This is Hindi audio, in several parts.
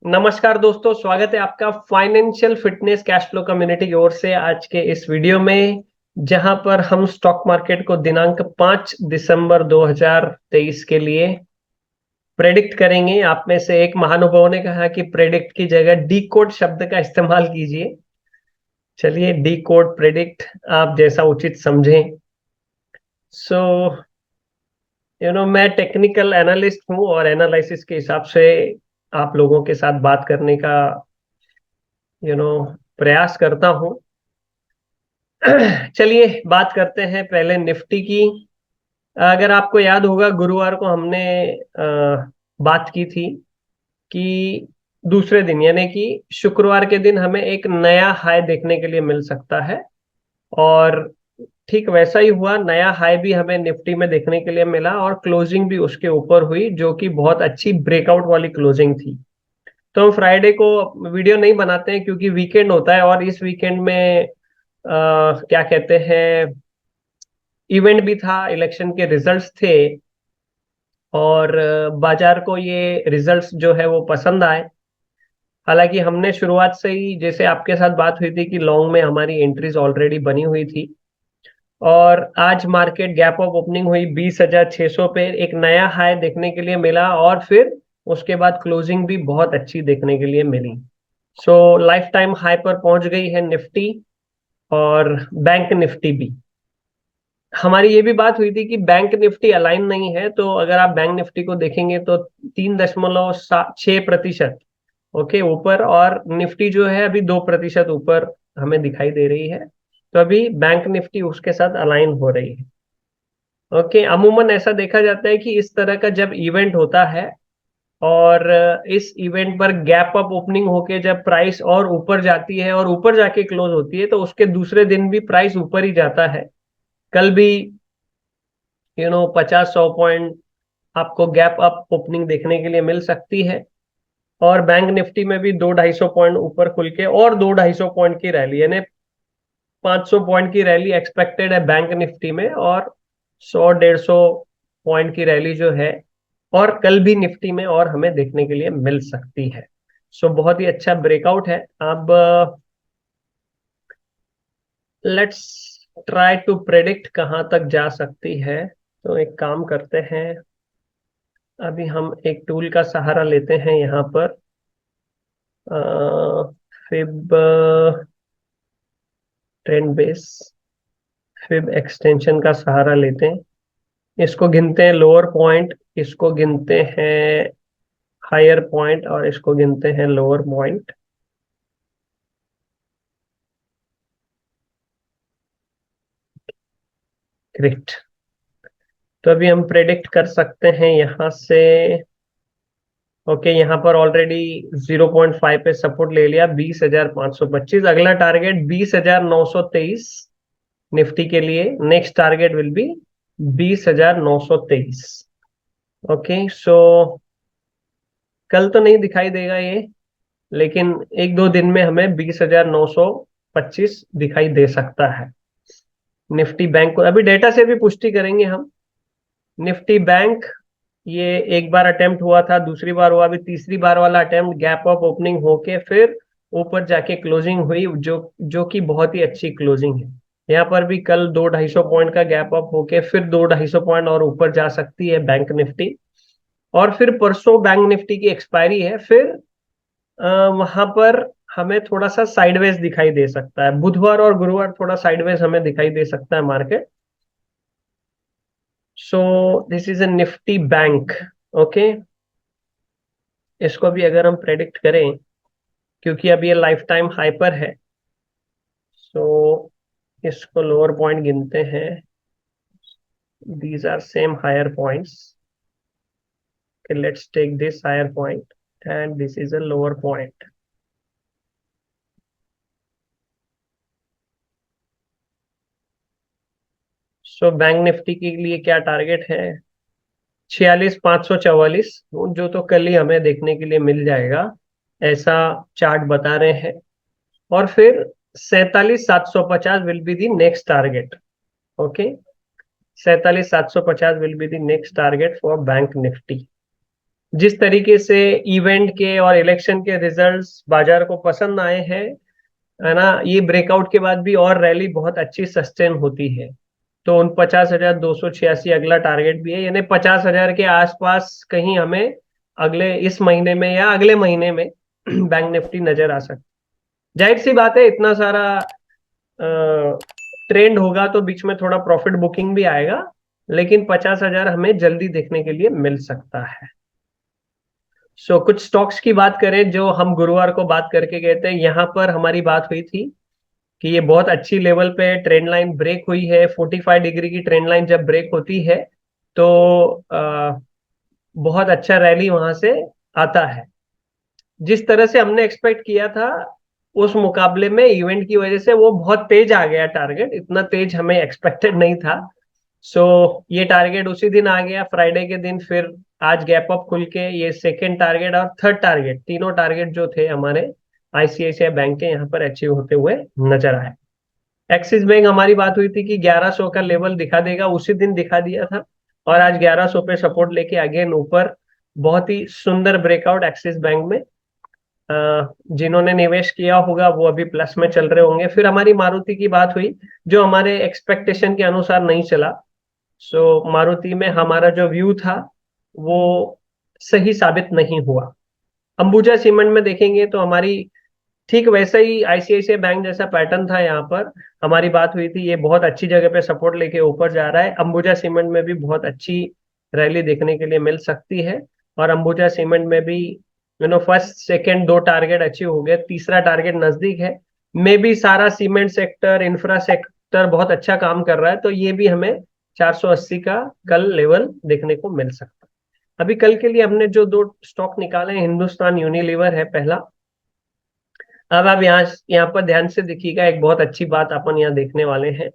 नमस्कार दोस्तों, स्वागत है आपका financial fitness cash flow community की ओर से आज के इस वीडियो में, जहां पर हम स्टॉक मार्केट को दिनांक 5 दिसंबर 2023 के लिए प्रेडिक्ट करेंगे। आप में से एक महानुभाव ने कहा कि प्रेडिक्ट की जगह डी कोड शब्द का इस्तेमाल कीजिए। चलिए, डी कोड प्रेडिक्ट आप जैसा उचित समझें। सो मैं टेक्निकल एनालिस्ट हूं और एनालिसिस के हिसाब से आप लोगों के साथ बात करने का यू नो प्रयास करता हूं। चलिए बात करते हैं पहले निफ्टी की। अगर आपको याद होगा, गुरुवार को हमने बात की थी कि दूसरे दिन यानी कि शुक्रवार के दिन हमें एक नया हाई देखने के लिए मिल सकता है। और ठीक वैसा ही हुआ, नया हाई भी हमें निफ्टी में देखने के लिए मिला और क्लोजिंग भी उसके ऊपर हुई, जो कि बहुत अच्छी ब्रेकआउट वाली क्लोजिंग थी। तो हम फ्राइडे को वीडियो नहीं बनाते हैं क्योंकि वीकेंड होता है और इस वीकेंड में क्या कहते हैं, इवेंट भी था, इलेक्शन के रिजल्ट्स थे और बाजार को ये रिजल्ट्स जो है वो पसंद आए। हालांकि हमने शुरुआत से ही, जैसे आपके साथ बात हुई थी, कि लॉन्ग में हमारी एंट्रीज ऑलरेडी बनी हुई थी। और आज मार्केट गैप ऑफ ओपनिंग हुई 20,600 पे, एक नया हाई देखने के लिए मिला और फिर उसके बाद क्लोजिंग भी बहुत अच्छी देखने के लिए मिली। सो लाइफ टाइम हाई पर पहुंच गई है निफ्टी और बैंक निफ्टी भी। हमारी ये भी बात हुई थी कि बैंक निफ्टी अलाइन नहीं है, तो अगर आप बैंक निफ्टी को देखेंगे तो 3.6% ओके ऊपर, और निफ्टी जो है अभी 2% ऊपर हमें दिखाई दे रही है। तो अभी बैंक निफ्टी उसके साथ अलाइन हो रही है। ओके, अमूमन ऐसा देखा जाता है कि इस तरह का जब इवेंट होता है और इस इवेंट पर गैप अप ओपनिंग होके जब प्राइस और ऊपर जाती है और ऊपर जाके क्लोज होती है, तो उसके दूसरे दिन भी प्राइस ऊपर ही जाता है। कल भी 50-100 पॉइंट आपको गैप अप ओपनिंग देखने के लिए मिल सकती है। और बैंक निफ्टी में भी 200-250 पॉइंट ऊपर खुल के और 200-250 पॉइंट की रैली, यानी 500 पॉइंट की रैली एक्सपेक्टेड है बैंक निफ्टी में, और 100-150 पॉइंट की रैली जो है और कल भी निफ्टी में और हमें देखने के लिए मिल सकती है। सो बहुत ही अच्छा ब्रेकआउट है। अब लेट्स ट्राई टू प्रेडिक्ट कहाँ तक जा सकती है। तो एक काम करते हैं, अभी हम एक टूल का सहारा लेते हैं यहाँ पर। Fib trend base, fib extension का सहारा लेते हैं। इसको गिनते हैं लोअर पॉइंट, इसको गिनते हैं हायर पॉइंट और इसको गिनते हैं लोअर पॉइंट। ग्रेट। तो अभी हम प्रेडिक्ट कर सकते हैं यहाँ से। ओके, यहाँ पर ऑलरेडी 0.5 पे सपोर्ट ले लिया, 20,525। अगला टारगेट 20,923 निफ्टी के लिए। Next target will be 20,923। Okay, so कल तो नहीं दिखाई देगा ये, लेकिन एक दो दिन में हमें 20,925 दिखाई दे सकता है। निफ्टी बैंक को अभी डेटा से भी पुष्टि करेंगे हम। निफ्टी बैंक, ये एक बार अटेम्प्ट हुआ था, दूसरी बार हुआ, अभी तीसरी बार वाला अटेम्प्ट गैप ऑफ ओपनिंग होके फिर ऊपर जाके क्लोजिंग हुई, जो जो कि बहुत ही अच्छी क्लोजिंग है। यहाँ पर भी कल 200-250 पॉइंट का गैप अप होके फिर 200-250 पॉइंट और ऊपर जा सकती है बैंक निफ्टी। और फिर परसों बैंक निफ्टी की एक्सपायरी है, फिर वहां पर हमें थोड़ा सा साइडवेज दिखाई दे सकता है। बुधवार और गुरुवार थोड़ा साइडवेज हमें दिखाई दे सकता है market. So this is a Nifty bank. Okay, इसको भी अगर हम प्रेडिक्ट करें, क्योंकि अब ये लाइफ टाइम हाइपर है, सो इसको लोअर पॉइंट गिनते हैं। These are same higher points. Let's take this higher point and this is a lower point. So bank Nifty के लिए क्या टारगेट है? 46,544, जो तो कल ही हमें देखने के लिए मिल जाएगा, ऐसा चार्ट बता रहे हैं। और फिर 47,750 will be the next target. Okay, 47,750 will be the next target for bank Nifty. जिस तरीके से इवेंट के और इलेक्शन के रिजल्ट्स बाजार को पसंद आए हैं, है ना, ये ब्रेकआउट के बाद भी और रैली बहुत अच्छी सस्टेन होती है। तो उन 50,286 अगला टारगेट भी है, यानी 50,000 के आसपास कहीं हमें अगले इस महीने में या अगले महीने में बैंक निफ्टी नजर आ सकती। जाहिर सी बात है, इतना सारा ट्रेंड होगा तो बीच में थोड़ा प्रॉफिट बुकिंग भी आएगा, लेकिन 50,000 हमें जल्दी देखने के लिए मिल सकता है। कुछ स्टॉक्स की बात करें जो हम गुरुवार को बात करके गए थे, यहाँ पर हमारी बात हुई थी कि ये बहुत अच्छी लेवल पे ट्रेंड लाइन ब्रेक हुई है। 45 डिग्री की ट्रेंड लाइन जब ब्रेक होती है तो बहुत अच्छा रैली वहां से आता है। जिस तरह से हमने एक्सपेक्ट किया था, उस मुकाबले में इवेंट की वजह से वो बहुत तेज आ गया। टारगेट इतना तेज हमें एक्सपेक्टेड नहीं था। सो ये टारगेट उसी दिन आ गया, फ्राइडे के दिन। फिर आज गैप अप खुल के ये सेकेंड टारगेट और थर्ड टारगेट, तीनों टारगेट जो थे हमारे आईसीआईसीआई बैंक के, यहाँ पर अचीव होते हुए नजर आए। एक्सिस बैंक, हमारी बात हुई थी कि 1100 का लेवल दिखा देगा, उसी दिन दिखा दिया था, और आज 1100 पे सपोर्ट लेके अगेन ऊपर। बहुत ही सुंदर ब्रेकआउट एक्सिस बैंक में। जिन्होंने निवेश किया होगा वो अभी प्लस में चल रहे होंगे। फिर हमारी मारुति की बात हुई, जो हमारे एक्सपेक्टेशन के अनुसार नहीं चला। मारुति में हमारा जो व्यू था वो सही साबित नहीं हुआ। अंबुजा सीमेंट में देखेंगे तो हमारी ठीक वैसा ही आईसीआईसीआई बैंक जैसा पैटर्न था। यहाँ पर हमारी बात हुई थी, ये बहुत अच्छी जगह पे सपोर्ट लेके ऊपर जा रहा है। अंबुजा सीमेंट में भी बहुत अच्छी रैली देखने के लिए मिल सकती है। और अंबुजा सीमेंट में भी फर्स्ट सेकंड दो टारगेट अचीव हो गए, तीसरा टारगेट नजदीक है। मे भी सारा सीमेंट सेक्टर, इंफ्रा सेक्टर बहुत अच्छा काम कर रहा है, तो ये भी हमें 480 का कल लेवल देखने को मिल सकता है। अभी कल के लिए हमने जो दो स्टॉक निकाले हैं, हिंदुस्तान यूनिलीवर है पहला। अब आप यहाँ यहाँ पर ध्यान से देखिएगा, एक बहुत अच्छी बात अपन यहाँ देखने वाले हैं।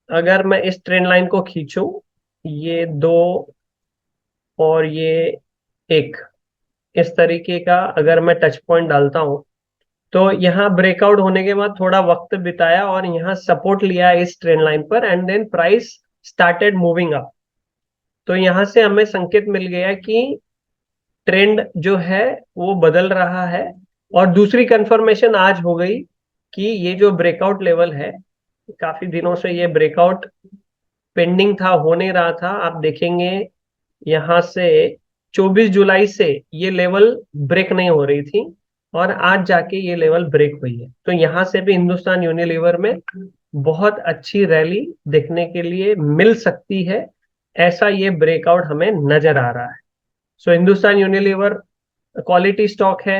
अगर मैं इस ट्रेंड लाइन को खींचूं, ये दो और ये एक, इस तरीके का अगर मैं टच पॉइंट डालता हूं, तो यहाँ ब्रेकआउट होने के बाद थोड़ा वक्त बिताया और यहाँ सपोर्ट लिया इस ट्रेंड लाइन पर, and then price started moving up. तो यहाँ से हमें संकेत मिल गया कि ट्रेंड जो है वो बदल रहा है। और दूसरी कंफर्मेशन आज हो गई कि ये जो ब्रेकआउट लेवल है, काफी दिनों से ये ब्रेकआउट पेंडिंग था, हो नहीं रहा था। आप देखेंगे यहाँ से 24 जुलाई से ये लेवल ब्रेक नहीं हो रही थी, और आज जाके ये लेवल ब्रेक हुई है। तो यहाँ से भी हिंदुस्तान यूनिलीवर में बहुत अच्छी रैली देखने के लिए मिल सकती है, ऐसा ये ब्रेकआउट हमें नजर आ रहा है। हिंदुस्तान यूनिलीवर क्वालिटी स्टॉक है,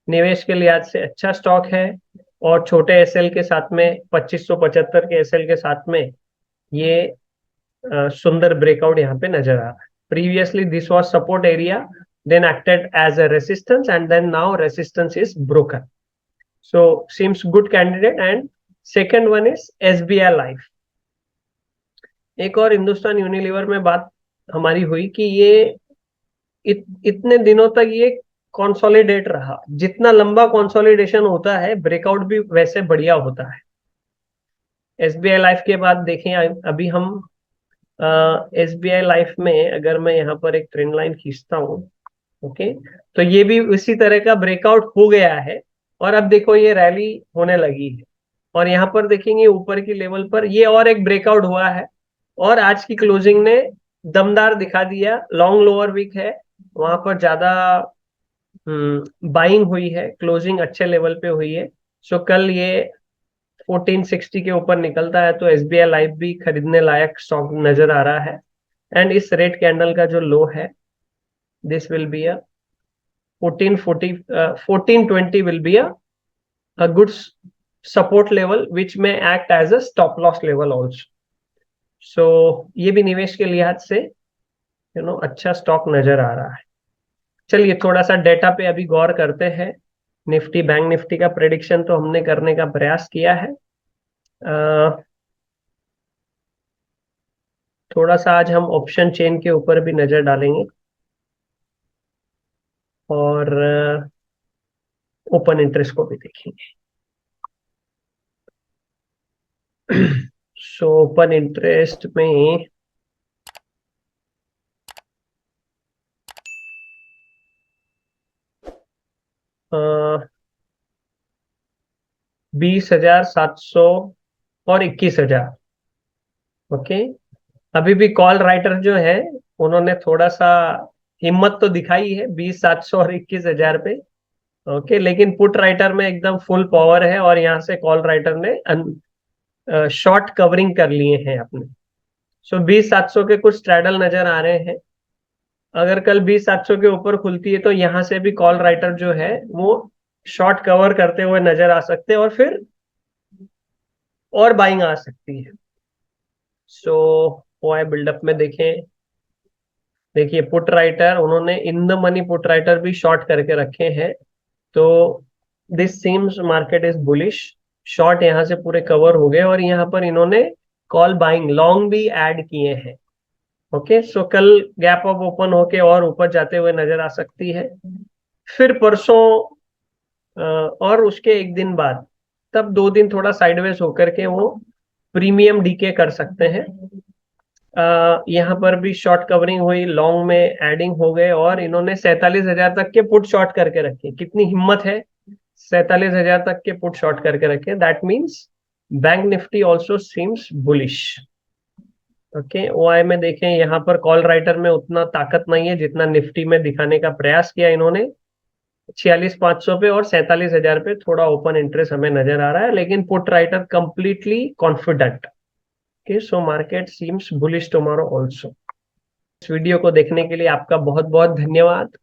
निवेश के लिहाज से अच्छा स्टॉक है, और छोटे एसएल के साथ में 2575 के एसएल के साथ में ये सुंदर ब्रेकआउट यहाँ पे नजर आ रहा है। Previously this was support area, then acted as a resistance, and then now resistance is broken. So seems good candidate. And second one is SBI life. एक और हिंदुस्तान यूनिलीवर में बात हमारी हुई कि ये इतने दिनों तक ये कंसोलिडेट रहा। जितना लंबा कंसोलिडेशन होता है, ब्रेकआउट भी वैसे बढ़िया होता है। एसबीआई लाइफ के बाद देखें, अभी हम एसबीआई लाइफ में अगर मैं यहाँ पर एक ट्रेंड लाइन खींचता हूँ, ओके, तो ये भी उसी तरह का ब्रेकआउट हो गया है, और अब देखो ये रैली होने लगी है। और यहाँ पर देखेंगे ऊपर की लेवल पर ये और एक ब्रेकआउट हुआ है, और आज की क्लोजिंग ने दमदार दिखा दिया। लॉन्ग लोअर वीक है, वहां पर ज्यादा बाइंग हुई है, क्लोजिंग अच्छे लेवल पे हुई है। कल ये 1460 के ऊपर निकलता है तो एसबीआई लाइफ भी खरीदने लायक स्टॉक नजर आ रहा है। एंड इस रेड कैंडल का जो लो है, this will be a 1440, 1420 will be a good support level which में act as a stop loss level also. ये भी निवेश के लिहाज से अच्छा स्टॉक नजर आ रहा है। चलिए थोड़ा सा डेटा पे अभी गौर करते हैं। निफ्टी, बैंक निफ्टी का प्रेडिक्शन तो हमने करने का प्रयास किया है। थोड़ा सा आज हम ऑप्शन चेन के ऊपर भी नजर डालेंगे, और ओपन इंटरेस्ट को भी देखेंगे। ओपन इंटरेस्ट में 20,700 और 21,000। ओके, अभी भी कॉल राइटर जो है उन्होंने थोड़ा सा हिम्मत तो दिखाई है 20,700 और 21,000 पे। ओके, लेकिन पुट राइटर में एकदम फुल पावर है और यहाँ से कॉल राइटर ने शॉर्ट कवरिंग कर लिए हैं अपने। सो 20,700 के कुछ स्ट्रैडल नजर आ रहे हैं। अगर कल 20,700 के ऊपर खुलती है तो यहाँ से भी कॉल राइटर जो है वो शॉर्ट कवर करते हुए नजर आ सकते हैं और फिर और बाइंग आ सकती है। सो ओआई बिल्डअप में देखें, देखिए पुट राइटर उन्होंने in the money put writer भी शॉर्ट करके रखे हैं। तो this seems market is bullish. Short यहाँ से पूरे कवर हो गए और यहाँ पर इन्होंने कॉल बाइंग लॉन्ग भी ऐड किए हैं। ओके, सो कल गैप अप ओपन होके और ऊपर जाते हुए नजर आ सकती है। फिर परसों और उसके एक दिन बाद, तब 2 दिन थोड़ा साइडवेज होकर के वो प्रीमियम डीके कर सकते हैं। यहाँ पर भी शॉर्ट कवरिंग हुई, लॉन्ग में एडिंग हो गए और इन्होंने 47,000 तक के पुट शॉर्ट करके रखे। कितनी हिम्मत है, 47,000 तक के पुट शॉर्ट करके रखे। That means bank Nifty also seems bullish. Okay, OI में देखें, यहाँ पर कॉल राइटर में उतना ताकत नहीं है जितना निफ्टी में दिखाने का प्रयास किया इन्होंने। 46,500 पे और 47,000 पे थोड़ा ओपन इंटरेस्ट हमें नजर आ रहा है, लेकिन put writer completely confident. Okay, so market seems bullish tomorrow also. इस वीडियो को देखने के लिए आपका बहुत बहुत धन्यवाद।